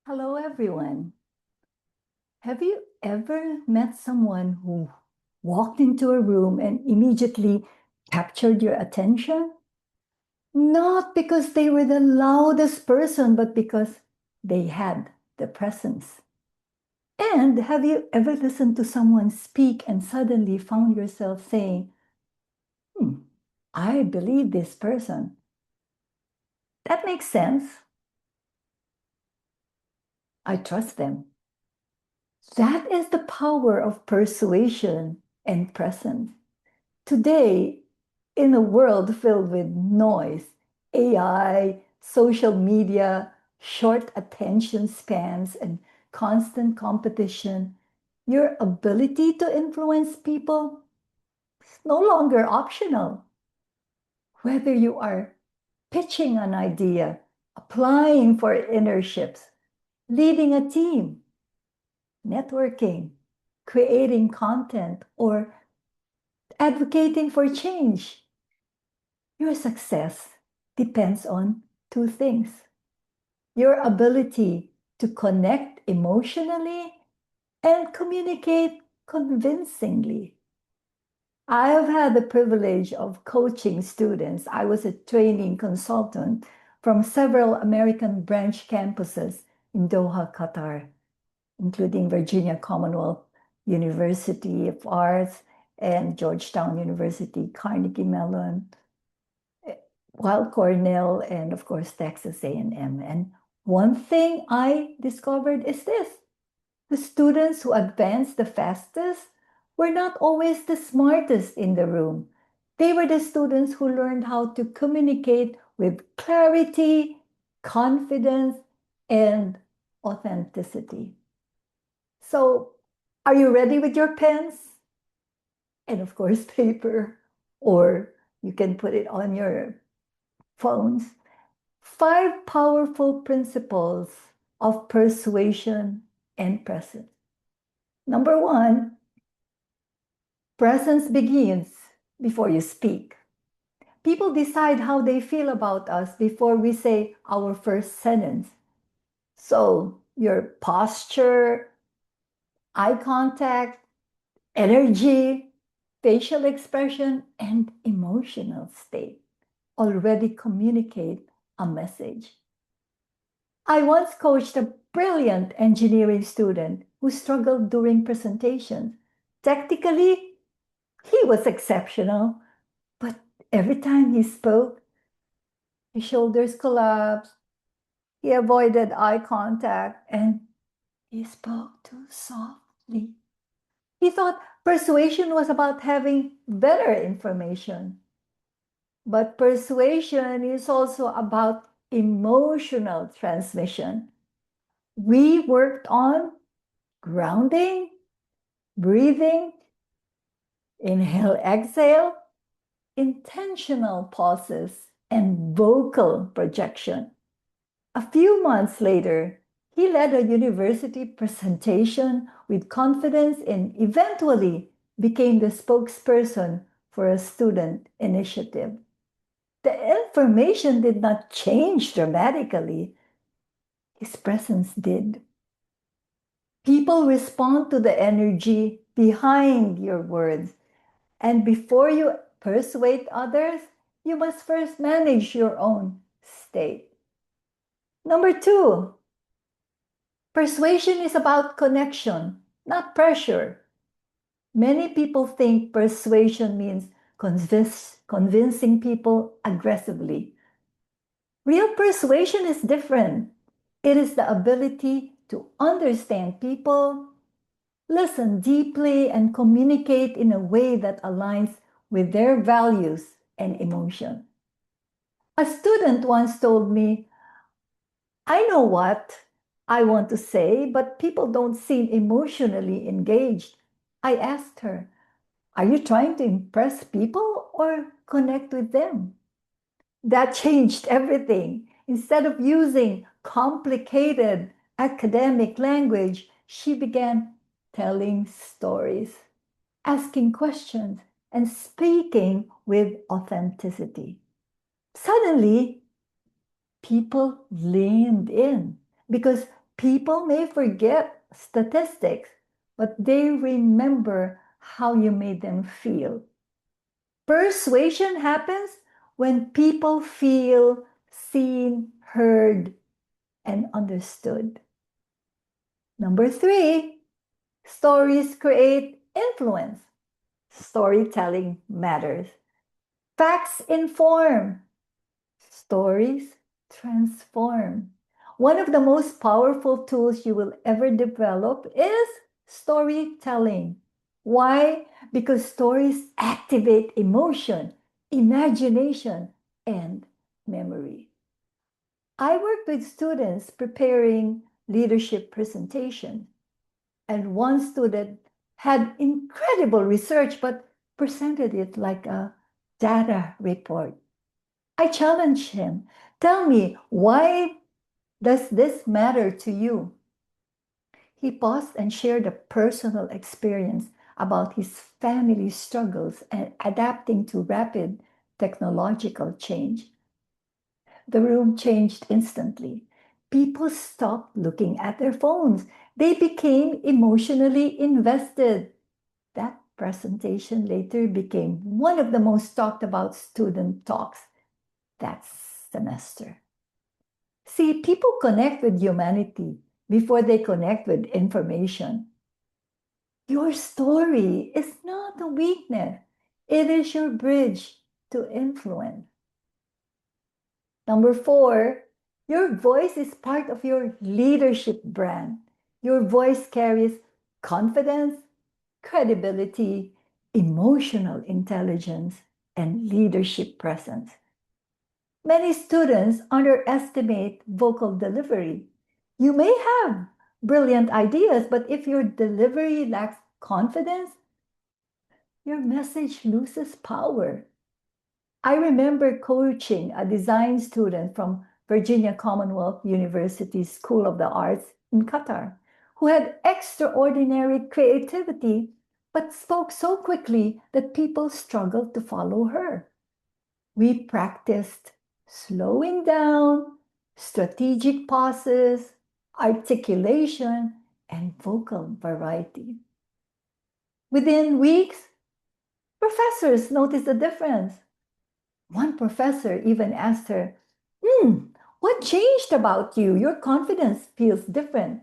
Hello, everyone. Have you ever met someone who walked into a room and immediately captured your attention? Not because they were the loudest person, but because they had the presence. And have you ever listened to someone speak and suddenly found yourself saying, hmm, I believe this person? That makes sense. I trust them. That is the power of persuasion and presence. Today, in a world filled with noise, AI, social media, short attention spans, and constant competition, your ability to influence people is no longer optional. Whether you are pitching an idea, applying for internships, leading a team, networking, creating content, or advocating for change, your success depends on two things: your ability to connect emotionally and communicate convincingly. I have had the privilege of coaching students. I was a training consultant from several American branch campuses in Doha, Qatar, including Virginia Commonwealth University of Arts and Georgetown University, Carnegie Mellon, while Cornell and of course Texas A&M. And one thing I discovered is this: the students who advanced the fastest were not always the smartest in the room. They were the students who learned how to communicate with clarity, confidence, and authenticity. So, are you ready with your pens? And of course, paper, or you can put it on your phones. Five powerful principles of persuasion and presence. Number one, presence begins before you speak. People decide how they feel about us before we say our first sentence. So, your posture, eye contact, energy, facial expression, and emotional state already communicate a message. I once coached a brilliant engineering student who struggled during presentations. Technically, he was exceptional, but every time he spoke, his shoulders collapsed, he avoided eye contact, and he spoke too softly. He thought persuasion was about having better information, but persuasion is also about emotional transmission. We worked on grounding, breathing, inhale, exhale, intentional pauses, and vocal projection. A few months later, he led a university presentation with confidence and eventually became the spokesperson for a student initiative. The information did not change dramatically, his presence did. People respond to the energy behind your words. And before you persuade others, you must first manage your own state. Number two, persuasion is about connection, not pressure. Many people think persuasion means convincing people aggressively. Real persuasion is different. It is the ability to understand people, listen deeply, and communicate in a way that aligns with their values and emotion. A student once told me, I know what I want to say, but people don't seem emotionally engaged. I asked her, are you trying to impress people or connect with them? That changed everything. Instead of using complicated academic language, she began telling stories, asking questions, and speaking with authenticity. Suddenly, people leaned in because People may forget statistics, but they remember how you made them feel. Persuasion happens when people feel seen, heard, and understood. Number three, stories create influence. Storytelling matters. Facts inform. Stories transform. One of the most powerful tools you will ever develop is storytelling. Why? Because stories activate emotion, imagination, and memory. I work with students preparing leadership presentation, and one student had incredible research but presented it like a data report. I challenged him. Tell me, why does this matter to you? He paused and shared a personal experience about his family struggles and adapting to rapid technological change. The room changed instantly. People stopped looking at their phones. They became emotionally invested. That presentation later became one of the most talked about student talks that semester. See, people connect with humanity before they connect with information. Your story is not a weakness, it is your bridge to influence. Number four, your voice is part of your leadership brand. Your voice carries confidence, credibility, emotional intelligence, and leadership presence. Many students underestimate vocal delivery. You may have brilliant ideas, but if your delivery lacks confidence, your message loses power. I remember coaching a design student from Virginia Commonwealth University School of the Arts in Qatar who had extraordinary creativity but spoke so quickly that people struggled to follow her. We practiced slowing down, strategic pauses, articulation, and vocal variety. Within weeks, professors noticed the difference. One professor even asked her, what changed about you? Your confidence feels different.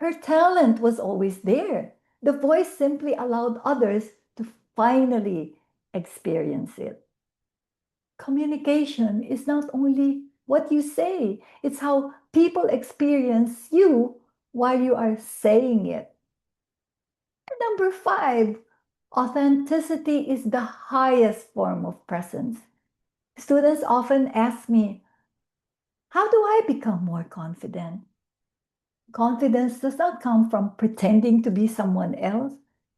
Her talent was always there. The voice simply allowed others to finally experience it. Communication is not only what you say, it's how people experience you while you are saying it. And number five, authenticity is the highest form of presence. Students often ask me, how do I become more confident? Confidence does not come from pretending to be someone else.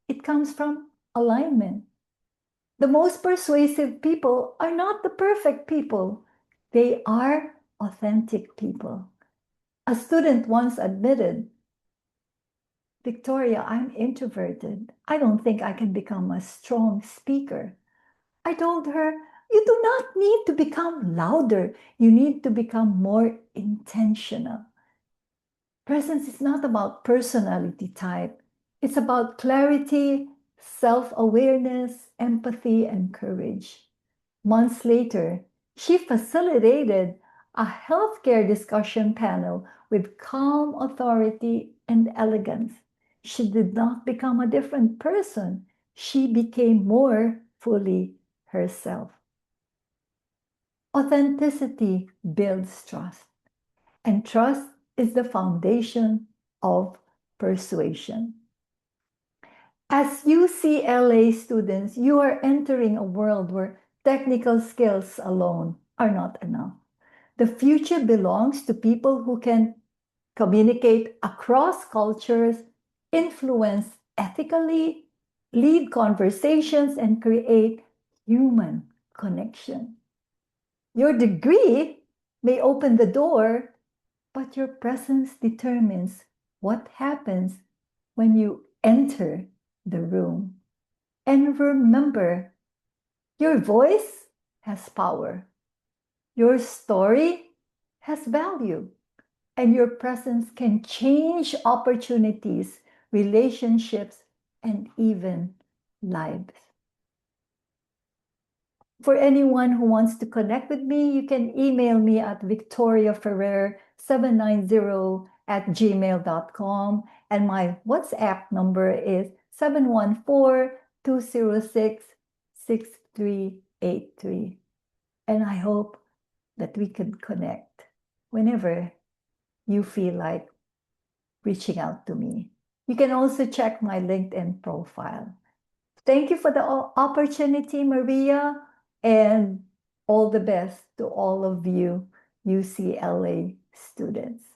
It comes from alignment. The most persuasive people are not the perfect people. They are authentic people. A student once admitted, Victoria, I'm introverted. I don't think I can become a strong speaker. I told her, you do not need to become louder. You need to become more intentional. Presence is not about personality type. It's about clarity, self-awareness, empathy, and courage. Months later, she facilitated a healthcare discussion panel with calm authority and elegance. She did not become a different person. She became more fully herself. Authenticity builds trust, and trust is the foundation of persuasion. As UCLA students, you are entering a world where technical skills alone are not enough. The future belongs to people who can communicate across cultures, influence ethically, lead conversations, and create human connection. Your degree may open the door, but your presence determines what happens when you enter the room. And remember, your voice has power. Your story has value. And your presence can change opportunities, relationships, and even lives. For anyone who wants to connect with me, you can email me at victoriaferrer790@gmail.com. And my WhatsApp number is 714-206-6383. And I hope that we can connect whenever you feel like reaching out to me. You can also check my LinkedIn profile. Thank you for the opportunity, Maria, and all the best to all of you UCLA students.